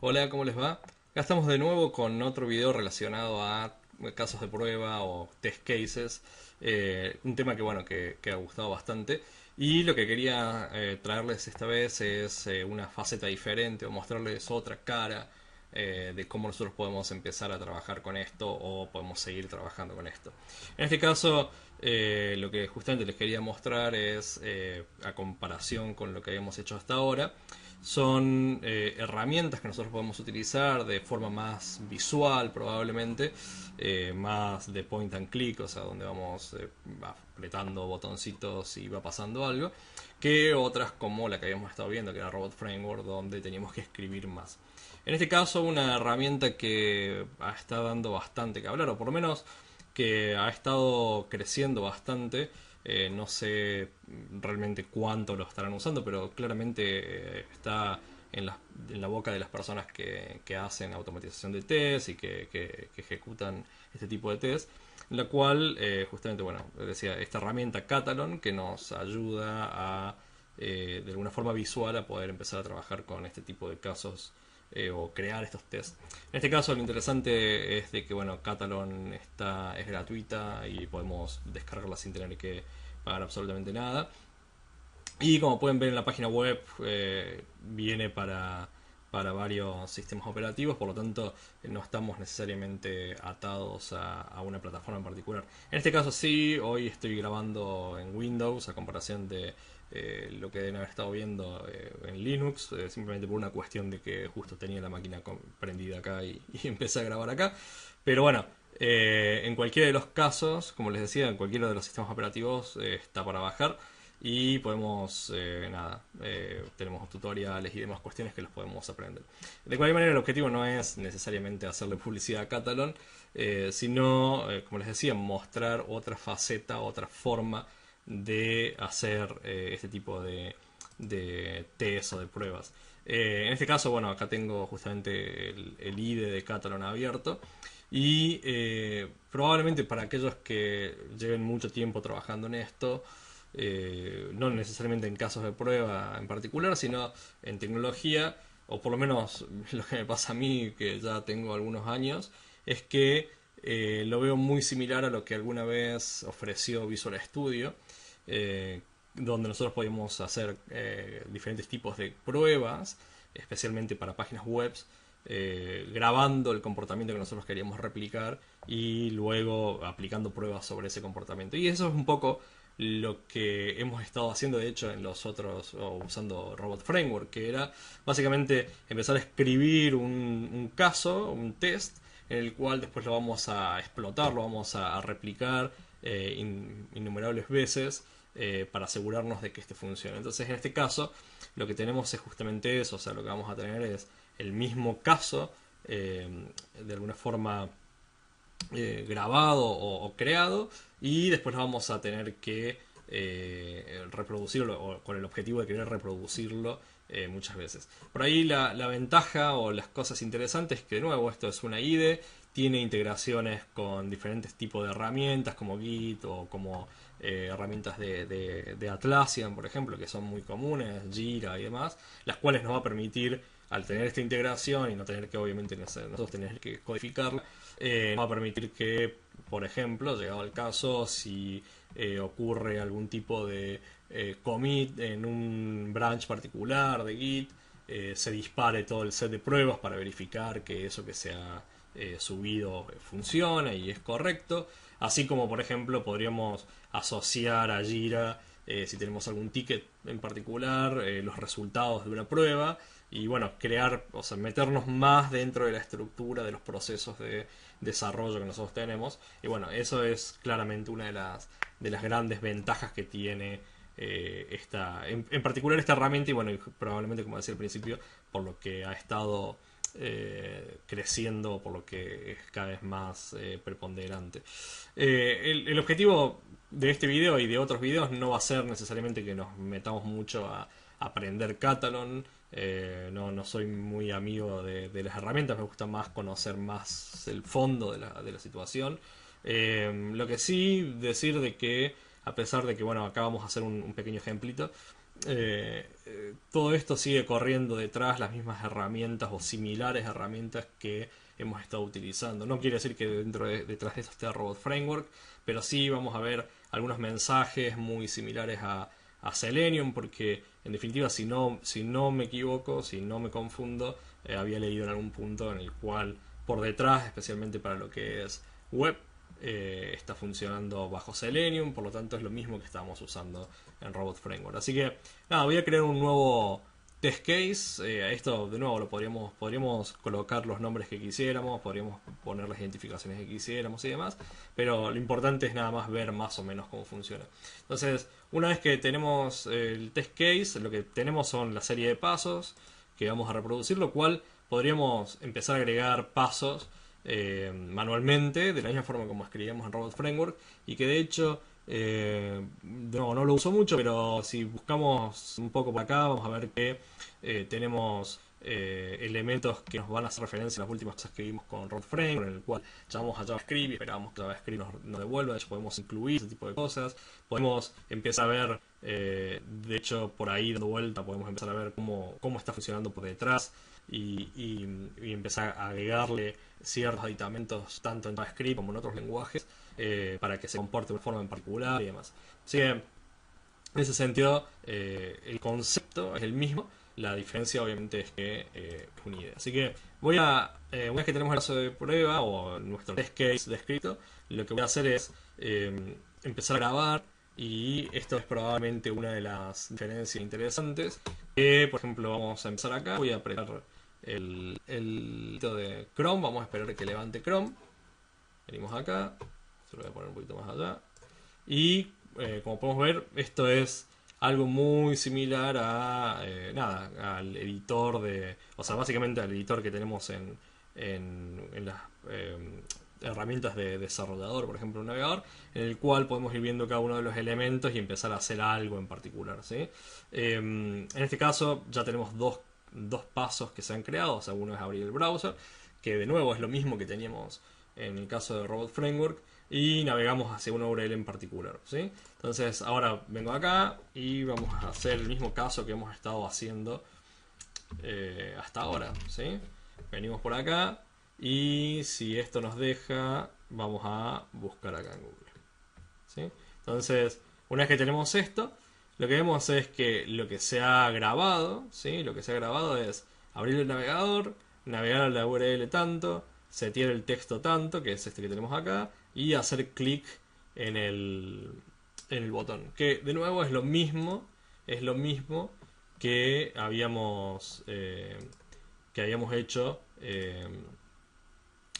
Hola, ¿cómo les va? Acá estamos de nuevo con otro video relacionado a casos de prueba o test cases. Un tema que que ha gustado bastante. Y lo que quería traerles esta vez es una faceta diferente o mostrarles otra cara de cómo nosotros podemos empezar a trabajar con esto o podemos seguir trabajando con esto. En este caso, lo que justamente les quería mostrar es, a comparación con lo que habíamos hecho hasta ahora, son herramientas que nosotros podemos utilizar de forma más visual probablemente, más de point and click, o sea, donde vamos apretando botoncitos y va pasando algo, que otras como la que habíamos estado viendo, que era Robot Framework, donde teníamos que escribir más. En este caso, una herramienta que está dando bastante que hablar, o por lo menos que ha estado creciendo bastante. No sé realmente cuánto lo estarán usando, pero claramente está en la boca de las personas que hacen automatización de test y que ejecutan este tipo de test. La cual, justamente, bueno, decía, esta herramienta Catalon que nos ayuda a, de alguna forma visual, a poder empezar a trabajar con este tipo de casos o crear estos tests. En este caso, lo interesante es de que, bueno, Catalon es gratuita y podemos descargarla sin tener que pagar absolutamente nada. Y como pueden ver en la página web, viene para varios sistemas operativos, por lo tanto no estamos necesariamente atados a una plataforma en particular. En este caso sí, hoy estoy grabando en Windows a comparación de lo que deben haber estado viendo en Linux, simplemente por una cuestión de que justo tenía la máquina prendida acá y empecé a grabar acá. Pero bueno, en cualquiera de los casos, como les decía, en cualquiera de los sistemas operativos está para bajar. Y podemos, tenemos tutoriales y demás cuestiones que los podemos aprender. De cualquier manera, el objetivo no es necesariamente hacerle publicidad a Catalan, sino, como les decía, mostrar otra faceta, otra forma de hacer este tipo de test o de pruebas. En este caso, bueno, acá tengo justamente el IDE de Catalan abierto. Y probablemente para aquellos que lleven mucho tiempo trabajando en esto, no necesariamente en casos de prueba en particular, sino en tecnología, o por lo menos lo que me pasa a mí, que ya tengo algunos años, es que lo veo muy similar a lo que alguna vez ofreció Visual Studio, donde nosotros podíamos hacer diferentes tipos de pruebas, especialmente para páginas web, grabando el comportamiento que nosotros queríamos replicar y luego aplicando pruebas sobre ese comportamiento. Y eso es un poco lo que hemos estado haciendo de hecho en los otros, o usando Robot Framework, que era básicamente empezar a escribir un caso, un test, en el cual después lo vamos a explotar, lo vamos a replicar innumerables veces para asegurarnos de que este funcione. Entonces, en este caso, lo que tenemos es justamente eso, o sea, lo que vamos a tener es el mismo caso, de alguna forma grabado o creado, y después lo vamos a tener que reproducirlo o con el objetivo de querer reproducirlo muchas veces. Por ahí la ventaja o las cosas interesantes es que, de nuevo, esto es una IDE, tiene integraciones con diferentes tipos de herramientas como Git o como herramientas de Atlassian, por ejemplo, que son muy comunes, Jira y demás, las cuales nos va a permitir, al tener esta integración y no tener que obviamente nosotros tener que codificarla, nos va a permitir que, por ejemplo, llegado el caso, si ocurre algún tipo de commit en un branch particular de Git, se dispare todo el set de pruebas para verificar que eso que se ha subido funciona y es correcto. Así como, por ejemplo, podríamos asociar a Jira, si tenemos algún ticket en particular, los resultados de una prueba y, bueno, crear, o sea, meternos más dentro de la estructura de los procesos de desarrollo que nosotros tenemos. Y bueno, eso es claramente una de las grandes ventajas que tiene en particular esta herramienta, y bueno, y probablemente, como decía al principio, por lo que ha estado creciendo, por lo que es cada vez más preponderante. El objetivo de este video y de otros videos no va a ser necesariamente que nos metamos mucho a aprender Catalan. No soy muy amigo de las herramientas, me gusta más conocer más el fondo de la situación. Lo que sí decir de que, a pesar de que, bueno, acá vamos a hacer un pequeño ejemplito, todo esto sigue corriendo detrás las mismas herramientas o similares herramientas que hemos estado utilizando. No quiere decir que detrás de esto esté Robot Framework, pero sí vamos a ver algunos mensajes muy similares a Selenium, porque en definitiva, si no me equivoco, si no me confundo, había leído en algún punto en el cual por detrás, especialmente para lo que es web, está funcionando bajo Selenium, por lo tanto es lo mismo que estábamos usando en Robot Framework. Así que nada, voy a crear un nuevo test case. Esto de nuevo podríamos colocar los nombres que quisiéramos, podríamos poner las identificaciones que quisiéramos y demás, pero lo importante es nada más ver más o menos cómo funciona. Entonces, una vez que tenemos el test case, lo que tenemos son la serie de pasos que vamos a reproducir, lo cual podríamos empezar a agregar pasos manualmente, de la misma forma como escribíamos en Robot Framework, y que de hecho no lo uso mucho, pero si buscamos un poco por acá, vamos a ver que tenemos elementos que nos van a hacer referencia a las últimas cosas que vimos con Robot Framework, en el cual llamamos a JavaScript y esperamos que JavaScript nos devuelva. De hecho, podemos incluir ese tipo de cosas. Podemos empezar a ver, de hecho, por ahí dando vuelta, podemos empezar a ver cómo está funcionando por detrás. Y empezar a agregarle ciertos aditamentos tanto en JavaScript como en otros lenguajes para que se comporte de una forma en particular y demás. Así que en ese sentido el concepto es el mismo, la diferencia obviamente es que es una idea. Así que una vez que tenemos el caso de prueba o nuestro test case descrito, lo que voy a hacer es empezar a grabar. Y esto es probablemente una de las diferencias interesantes. Por ejemplo, vamos a empezar acá. Voy a apretar el de Chrome. Vamos a esperar que levante Chrome. Venimos acá. Se lo voy a poner un poquito más allá. Y como podemos ver, esto es algo muy similar al editor o sea, básicamente al editor que tenemos en las herramientas de desarrollador, por ejemplo un navegador, en el cual podemos ir viendo cada uno de los elementos y empezar a hacer algo en particular, ¿sí? En este caso ya tenemos dos pasos que se han creado. O sea, uno es abrir el browser, que de nuevo es lo mismo que teníamos en el caso de Robot Framework, y navegamos hacia una URL en particular, ¿sí? Entonces ahora vengo acá y vamos a hacer el mismo caso que hemos estado haciendo hasta ahora, ¿sí? Venimos por acá y si esto nos deja, vamos a buscar acá en Google, ¿sí? Entonces, una vez que tenemos esto, lo que vemos es que lo que se ha grabado, ¿sí? Lo que se ha grabado es abrir el navegador, navegar a la URL tanto, setear el texto tanto, que es este que tenemos acá, y hacer clic en el botón. Que de nuevo es lo mismo que habíamos hecho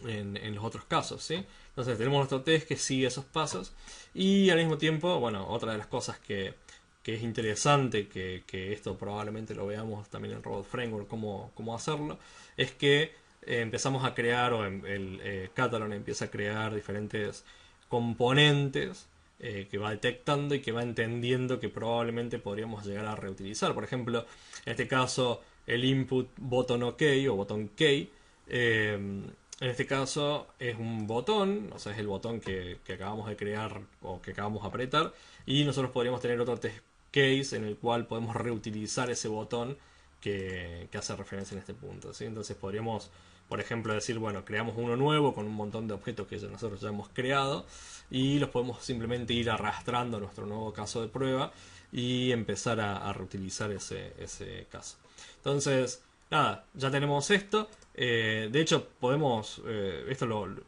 en los otros casos, ¿sí? Entonces tenemos nuestro test que sigue esos pasos y al mismo tiempo, bueno, otra de las cosas que es interesante, que esto probablemente lo veamos también en Robot Framework, cómo hacerlo, es que empezamos a crear, o el Catalan empieza a crear diferentes componentes que va detectando y que va entendiendo que probablemente podríamos llegar a reutilizar. Por ejemplo, en este caso, el input button OK o botón key, en este caso es un botón, o sea, es el botón que acabamos de crear o que acabamos de apretar, y nosotros podríamos tener otro test case en el cual podemos reutilizar ese botón que hace referencia en este punto, ¿sí? Entonces podríamos, por ejemplo, decir, bueno, creamos uno nuevo con un montón de objetos que nosotros ya hemos creado y los podemos simplemente ir arrastrando a nuestro nuevo caso de prueba y empezar a reutilizar ese caso. Entonces, nada, ya tenemos esto. De hecho, podemos,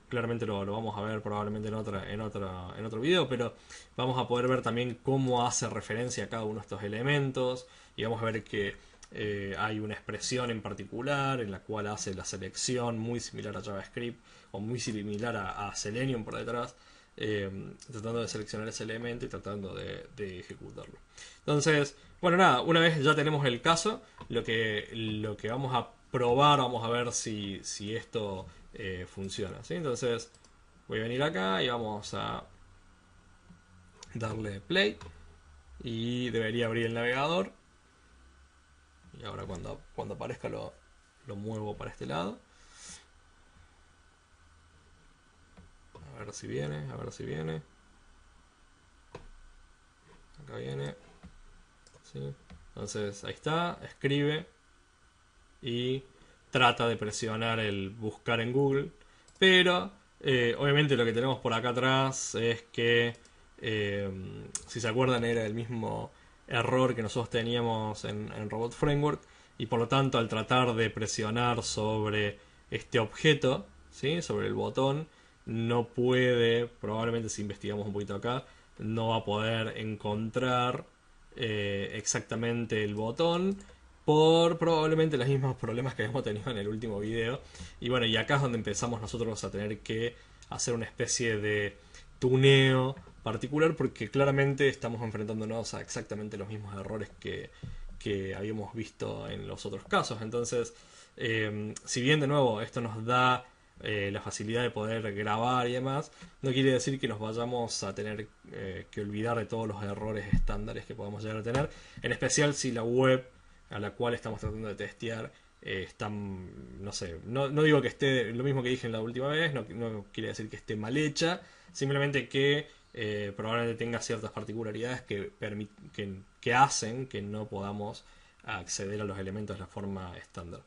claramente lo vamos a ver probablemente en otro video, pero vamos a poder ver también cómo hace referencia a cada uno de estos elementos y vamos a ver que hay una expresión en particular en la cual hace la selección muy similar a JavaScript o muy similar a Selenium por detrás, tratando de seleccionar ese elemento y tratando de ejecutarlo. Entonces, bueno, nada, una vez ya tenemos el caso, lo que vamos a probar, vamos a ver si esto funciona, ¿sí? Entonces voy a venir acá y vamos a darle play y debería abrir el navegador. Y ahora cuando aparezca lo muevo para este lado. A ver si viene, a ver si viene. Acá viene. ¿Sí? Entonces ahí está, escribe y trata de presionar el buscar en Google, pero obviamente lo que tenemos por acá atrás es que, eh, si se acuerdan, era el mismo error que nosotros teníamos en Robot Framework, y por lo tanto al tratar de presionar sobre este objeto, ¿sí? Sobre el botón, no puede, probablemente si investigamos un poquito acá, no va a poder encontrar exactamente el botón, por probablemente los mismos problemas que hemos tenido en el último video. Y bueno, y acá es donde empezamos nosotros a tener que hacer una especie de tuneo particular, porque claramente estamos enfrentándonos a exactamente los mismos errores que habíamos visto en los otros casos. Entonces, si bien de nuevo esto nos da la facilidad de poder grabar y demás, no quiere decir que nos vayamos a tener que olvidar de todos los errores estándares que podamos llegar a tener, en especial si la web a la cual estamos tratando de testear está, no sé, no digo que esté lo mismo que dije en la última vez, no quiere decir que esté mal hecha, simplemente que probablemente tenga ciertas particularidades que hacen que no podamos acceder a los elementos de la forma estándar.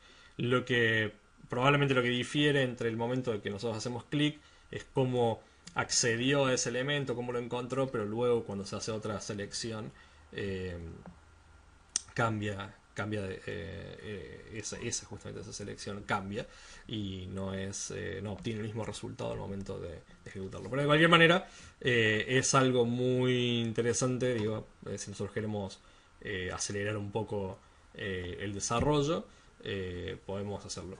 Probablemente lo que difiere entre el momento de que nosotros hacemos clic es cómo accedió a ese elemento, cómo lo encontró, pero luego cuando se hace otra selección eh, cambia justamente esa selección cambia y no obtiene el mismo resultado al momento de ejecutarlo. Pero de cualquier manera es algo muy interesante, digo, si nosotros queremos acelerar un poco el desarrollo, podemos hacerlo.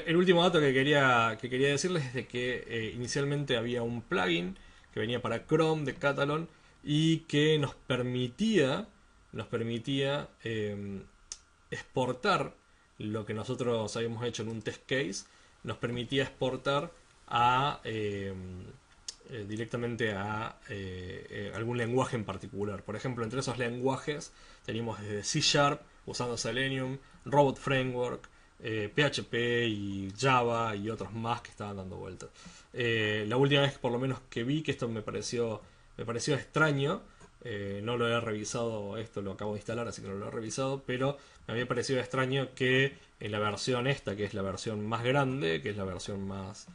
El último dato que quería decirles es de que inicialmente había un plugin que venía para Chrome de Catalon y que nos permitía exportar lo que nosotros habíamos hecho en un test case, nos permitía exportar directamente a algún lenguaje en particular. Por ejemplo, entre esos lenguajes teníamos desde C Sharp, usando Selenium, Robot Framework, PHP y Java y otros más que estaban dando vueltas. La última vez por lo menos que vi que esto me pareció extraño, no lo he revisado, esto lo acabo de instalar, así que no lo he revisado, pero me había parecido extraño que en la versión esta, que es la versión más grande, que es la versión más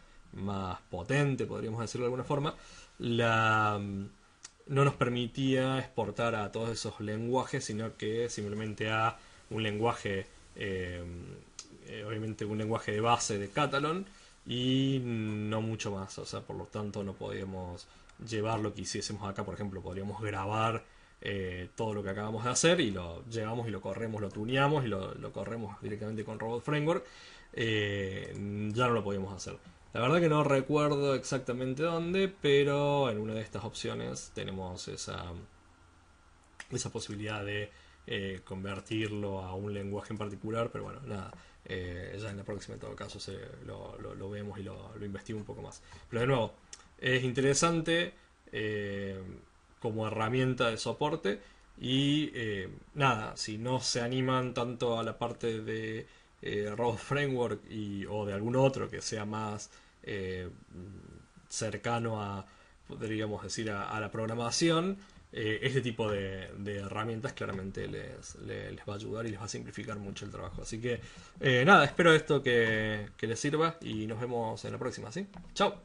potente, podríamos decirlo de alguna forma, no nos permitía exportar a todos esos lenguajes, sino que simplemente a un lenguaje, obviamente un lenguaje de base de Catalan, y no mucho más. O sea, por lo tanto no podíamos llevar lo que hiciésemos acá. Por ejemplo, podríamos grabar todo lo que acabamos de hacer y lo llevamos y lo corremos, lo tuneamos y lo corremos directamente con Robot Framework. Ya no lo podíamos hacer. La verdad que no recuerdo exactamente dónde, pero en una de estas opciones tenemos esa posibilidad de convertirlo a un lenguaje en particular, pero bueno, nada, ya en la próxima en todo caso lo vemos y lo investigo un poco más. Pero de nuevo, es interesante como herramienta de soporte y nada, si no se animan tanto a la parte de Robot Framework o de algún otro que sea más cercano a, podríamos decir, a la programación, este tipo de herramientas claramente les va a ayudar y les va a simplificar mucho el trabajo. Así que nada, espero esto que les sirva y nos vemos en la próxima, ¿sí? ¡Chao!